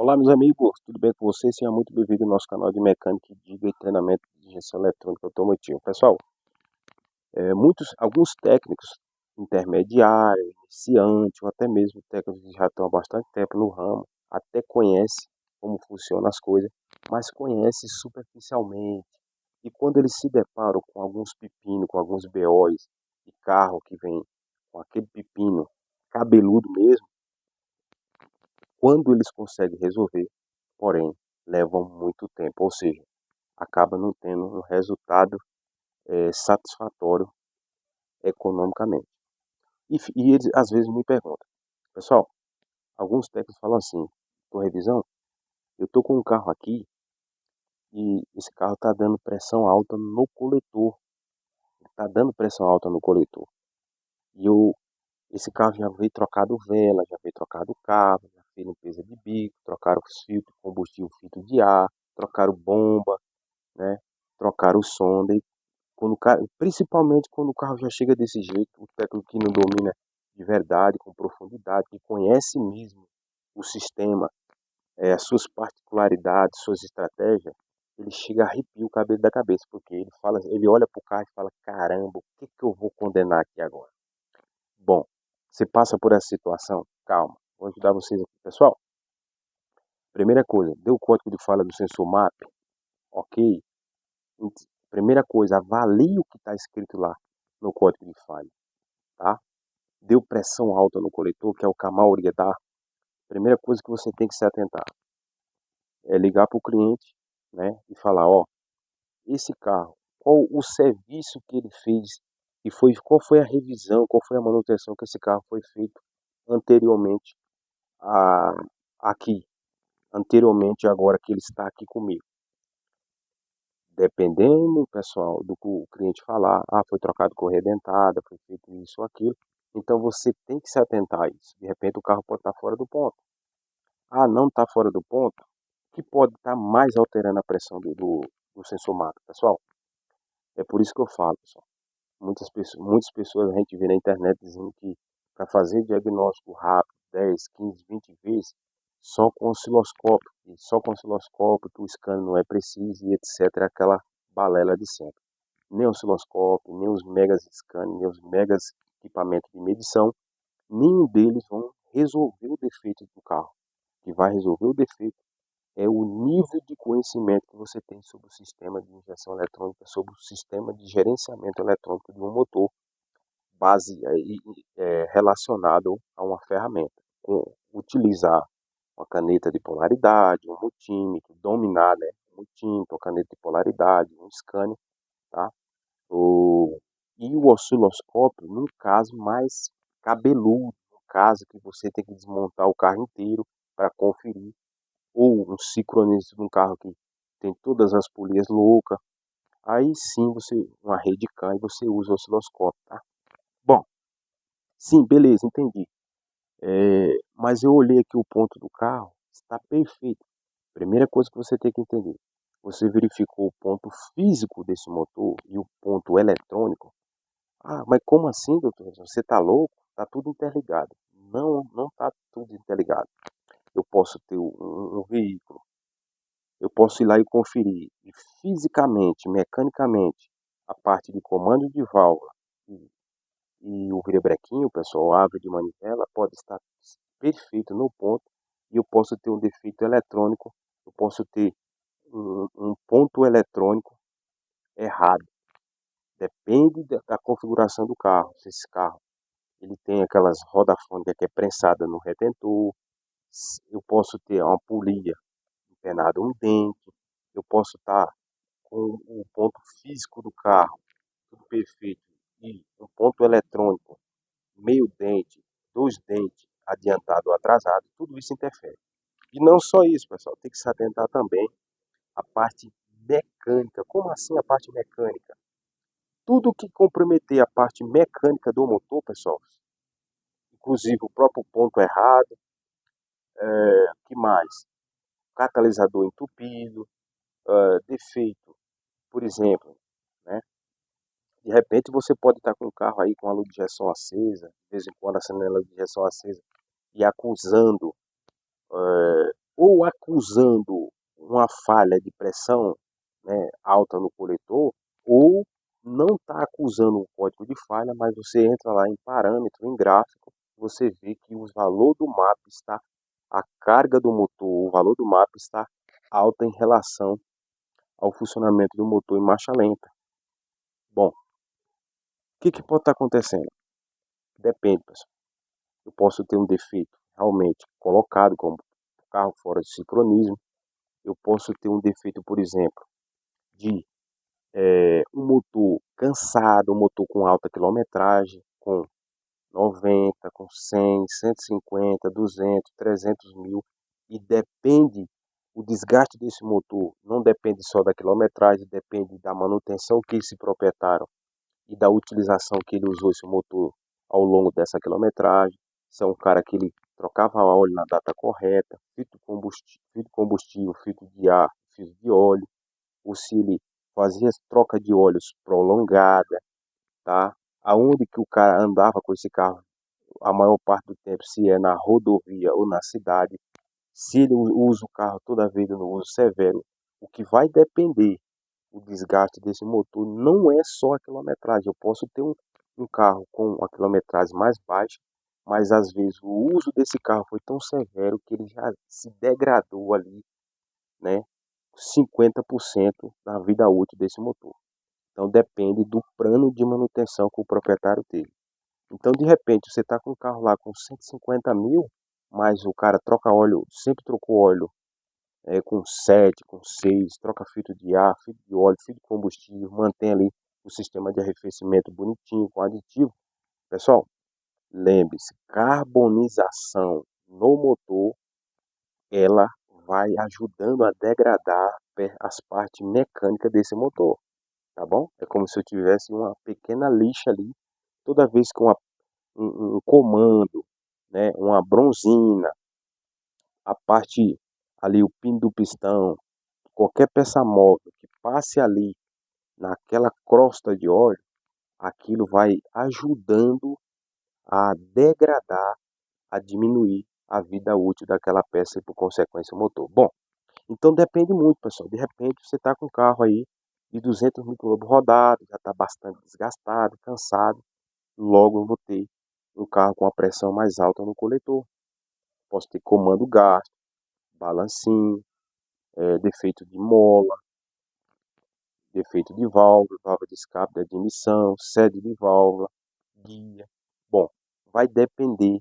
Olá, meus amigos, tudo bem com vocês? Seja muito bem-vindo ao nosso canal de mecânica, diga e treinamento de injeção eletrônica automotiva. Pessoal, alguns técnicos intermediários, iniciantes, ou até mesmo técnicos que já estão há bastante tempo no ramo, até conhecem como funcionam as coisas, mas conhecem superficialmente. E quando eles se deparam com alguns pepinos, com alguns BOs de carro que vem com aquele pepino cabeludo mesmo, quando eles conseguem resolver, porém, levam muito tempo, ou seja, acaba não tendo um resultado satisfatório economicamente. E eles às vezes me perguntam, pessoal, alguns técnicos falam assim, por revisão, eu estou com um carro aqui e esse carro está dando pressão alta no coletor, está dando pressão alta no coletor. E esse carro já veio trocado vela, já veio trocado cabo, já fez limpeza de bico, trocaram os filtros, combustível, filtro de ar, trocaram bomba, né? Trocaram o sonda. E quando principalmente quando o carro já chega desse jeito, o técnico que não domina de verdade, com profundidade, que conhece mesmo o sistema, as suas particularidades, suas estratégias, ele chega a arrepiar o cabelo da cabeça, porque ele olha para o carro e fala, caramba, o que eu vou condenar aqui agora? Bom, você passa por essa situação, calma, vou ajudar vocês aqui, pessoal. Primeira coisa, deu o código de fala do sensor MAP, ok? Primeira coisa, avalie o que está escrito lá no código de falha, tá? Deu pressão alta no coletor, que é o que a maioria dá. Primeira coisa que você tem que se atentar é ligar para o cliente, né, e falar, ó, esse carro, qual o serviço que ele fez e qual foi a revisão, qual foi a manutenção que esse carro foi feito anteriormente a aqui, anteriormente agora que ele está aqui comigo. Dependendo, pessoal, do que o cliente falar, foi trocado correia dentada, foi feito isso ou aquilo, então você tem que se atentar a isso. De repente o carro pode estar fora do ponto. Não está fora do ponto, que pode estar mais alterando a pressão do sensor MAP, pessoal. É por isso que eu falo, pessoal. Muitas pessoas a gente vê na internet dizendo que para fazer diagnóstico rápido, 10, 15, 20 vezes, só com osciloscópio, e só com osciloscópio que o scan não é preciso e etc. Aquela balela de sempre. Nem osciloscópio, nem os megas scan, nem os megas equipamentos de medição, nenhum deles vão resolver o defeito do carro. O que vai resolver o defeito é o nível de conhecimento que você tem sobre o sistema de injeção eletrônica, sobre o sistema de gerenciamento eletrônico de um motor relacionado a uma ferramenta. Utilizar uma caneta de polaridade, um multímetro, dominar, né, um multímetro, uma caneta de polaridade, um scanner, tá? E o osciloscópio, num caso mais cabeludo, no caso que você tem que desmontar o carro inteiro para conferir, ou um sincronismo de um carro que tem todas as polias loucas, aí sim uma rede CAN e você usa o osciloscópio, tá? Bom, sim, beleza, entendi. Mas eu olhei aqui o ponto do carro, está perfeito. Primeira coisa que você tem que entender, você verificou o ponto físico desse motor e o ponto eletrônico. Mas como assim, doutor? Você está louco? Está tudo interligado. Não, não está tudo interligado. Eu posso ter um veículo, eu posso ir lá e conferir e fisicamente, mecanicamente, a parte de comando de válvula e o virabrequim, pessoal, abre de manivela, pode estar perfeito no ponto e eu posso ter um defeito eletrônico, eu posso ter um ponto eletrônico errado. Depende da configuração do carro. Se esse carro ele tem aquelas rodas fônicas que é prensada no retentor, eu posso ter uma polia empenada um dente, eu posso estar com o ponto físico do carro tudo perfeito e um ponto eletrônico, meio dente, dois dentes, adiantado ou atrasado, tudo isso interfere. E não só isso, pessoal, tem que se atentar também à parte mecânica. Como assim a parte mecânica? Tudo que comprometer a parte mecânica do motor, pessoal, inclusive o próprio ponto errado, que mais? Catalisador entupido, defeito, por exemplo, né? De repente você pode estar com o carro aí com a luz de injeção acesa, de vez em quando acendendo a luz de injeção acesa e acusando ou acusando uma falha de pressão, né, alta no coletor, ou não está acusando um código de falha, mas você entra lá em parâmetro, em gráfico, você vê que o valor do mapa está, a carga do motor, o valor do mapa está alta em relação ao funcionamento do motor em marcha lenta. Bom, o que pode estar acontecendo? Depende, pessoal. Eu posso ter um defeito realmente colocado como carro fora de sincronismo. Eu posso ter um defeito, por exemplo, de um motor cansado, um motor com alta quilometragem, com 90, com 100, 150, 200, 300 mil. E depende, o desgaste desse motor não depende só da quilometragem, depende da manutenção que esse proprietário e da utilização que ele usou esse motor ao longo dessa quilometragem. Se é um cara que ele trocava óleo na data correta, filtro de ar, filtro de óleo, ou se ele fazia troca de óleos prolongada, tá? Aonde que o cara andava com esse carro a maior parte do tempo, se é na rodovia ou na cidade, se ele usa o carro toda vez no uso severo, o que vai depender o desgaste desse motor não é só a quilometragem. Eu posso ter um carro com a quilometragem mais baixa, mas às vezes o uso desse carro foi tão severo que ele já se degradou ali, né, 50% da vida útil desse motor. Então depende do plano de manutenção que o proprietário teve. Então de repente você está com um carro lá com 150 mil, mas o cara troca óleo, sempre trocou óleo com 7, com 6, troca filtro de ar, filtro de óleo, filtro de combustível, mantém ali o sistema de arrefecimento bonitinho, com aditivo. Pessoal, lembre-se, carbonização no motor, ela vai ajudando a degradar as partes mecânicas desse motor, tá bom? É como se eu tivesse uma pequena lixa ali, toda vez que um comando, né, uma bronzina, a parte ali, o pino do pistão, qualquer peça móvel que passe ali naquela crosta de óleo, aquilo vai ajudando a degradar, a diminuir a vida útil daquela peça e por consequência o motor. Bom, então depende muito, pessoal. De repente você está com um carro aí de 200 mil quilômetros rodado, já está bastante desgastado, cansado. Logo eu vou ter um carro com a pressão mais alta no coletor. Posso ter comando gasto, balancinho, defeito de mola, defeito de válvula, válvula de escape de admissão, sede de válvula, guia. Bom, vai depender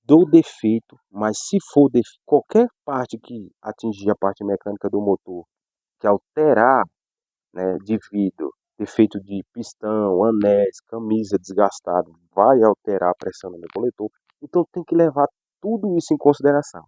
do defeito, mas se for qualquer parte que atingir a parte mecânica do motor, que alterar, né, devido defeito de pistão, anéis, camisa desgastada, vai alterar a pressão no meu coletor. Então tem que levar tudo isso em consideração.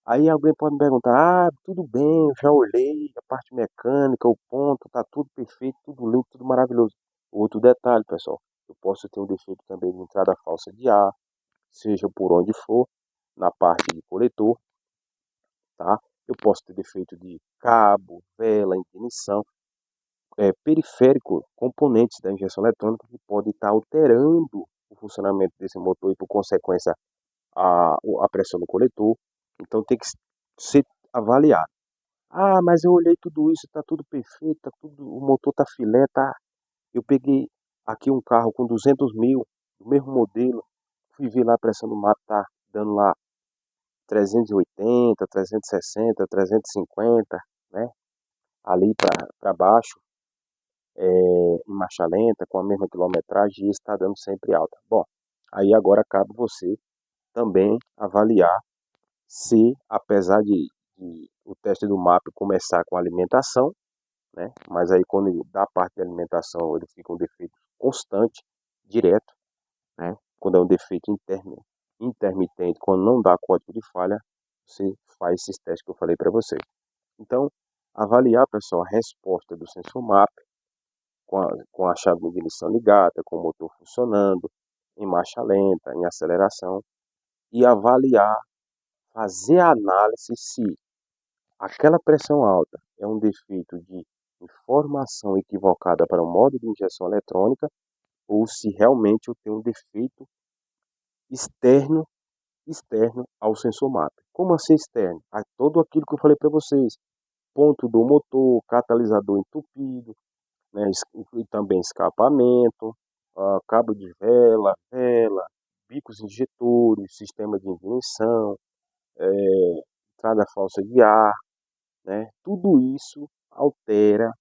Aí alguém pode me perguntar, tudo bem, eu já olhei a parte mecânica, o ponto, tá tudo perfeito, tudo limpo, tudo maravilhoso. Outro detalhe, pessoal, eu posso ter um defeito também de entrada falsa de ar, seja por onde for, na parte de coletor, tá? Eu posso ter defeito de cabo, vela, ignição, periférico, componentes da injeção eletrônica que podem estar alterando o funcionamento desse motor e, por consequência, a pressão do coletor. Então tem que ser avaliado. Ah, mas eu olhei tudo isso, tá tudo perfeito, tá tudo, o motor tá filé, tá. Eu peguei aqui um carro com 200 mil, do mesmo modelo, fui ver lá a pressão do mapa, tá dando lá 380, 360, 350, né? Ali para baixo, em marcha lenta, com a mesma quilometragem, e está dando sempre alta. Bom, aí agora cabe você também avaliar se, apesar de o teste do MAP começar com alimentação, né? Mas aí quando ele dá parte de alimentação, ele fica um defeito constante, direto, né? Quando é um defeito intermitente, quando não dá código de falha, você faz esses testes que eu falei para você. Então, avaliar, pessoal, a resposta do sensor MAP com a chave de ignição ligada, com o motor funcionando, em marcha lenta, em aceleração, e avaliar, fazer a análise se aquela pressão alta é um defeito de informação equivocada para o modo de injeção eletrônica ou se realmente eu tenho um defeito externo externo ao sensor MAP. Como assim externo? Todo aquilo que eu falei para vocês, ponto do motor, catalisador entupido, né, e também escapamento, cabo de vela, bicos injetores, sistema de ignição, entrada falsa de ar, né, tudo isso altera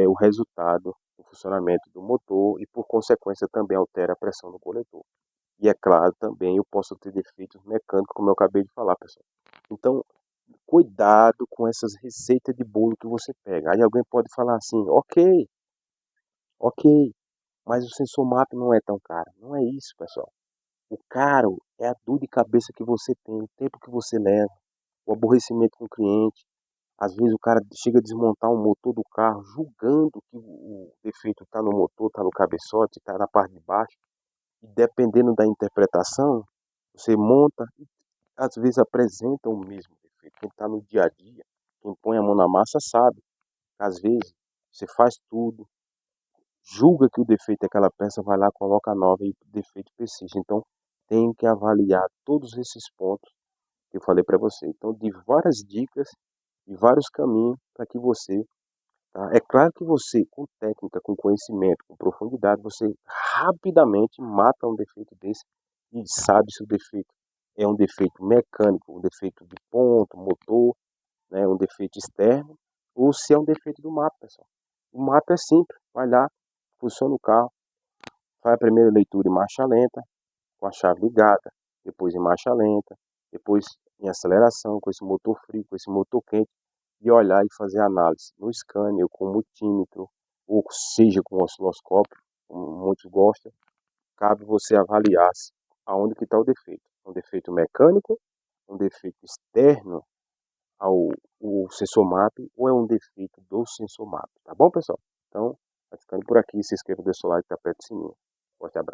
o resultado do funcionamento do motor e, por consequência, também altera a pressão do coletor. E é claro, também eu posso ter defeitos mecânicos, como eu acabei de falar, pessoal. Então, cuidado com essas receitas de bolo que você pega. Aí alguém pode falar assim, ok, mas o sensor MAP não é tão caro. Não é isso, pessoal. O caro é a dor de cabeça que você tem, o tempo que você leva, o aborrecimento com o cliente. Às vezes o cara chega a desmontar o motor do carro, julgando que o defeito está no motor, está no cabeçote, está na parte de baixo. E dependendo da interpretação, você monta e às vezes apresenta o mesmo defeito. Quem está no dia a dia, quem põe a mão na massa sabe. Às vezes você faz tudo, julga que o defeito é aquela peça, vai lá, coloca a nova e o defeito persiste. Então tem que avaliar todos esses pontos que eu falei para você. Então, de várias dicas e vários caminhos para que você, tá? É claro que você, com técnica, com conhecimento, com profundidade, você rapidamente mata um defeito desse e sabe se o defeito é um defeito mecânico, um defeito de ponto, motor, né, um defeito externo, ou se é um defeito do mapa, pessoal. O mapa é simples, vai lá, funciona o carro, faz a primeira leitura em marcha lenta, com a chave ligada, depois em marcha lenta, depois em aceleração, com esse motor frio, com esse motor quente, e olhar e fazer análise no scanner, com multímetro, ou seja, com osciloscópio, como muitos gostam, cabe você avaliar aonde que está o defeito. Um defeito mecânico, um defeito externo ao sensor MAP, ou é um defeito do sensor MAP, tá bom, pessoal? Então, vai ficando por aqui, se inscreva, deixa o like, tá perto do sininho. Forte abraço.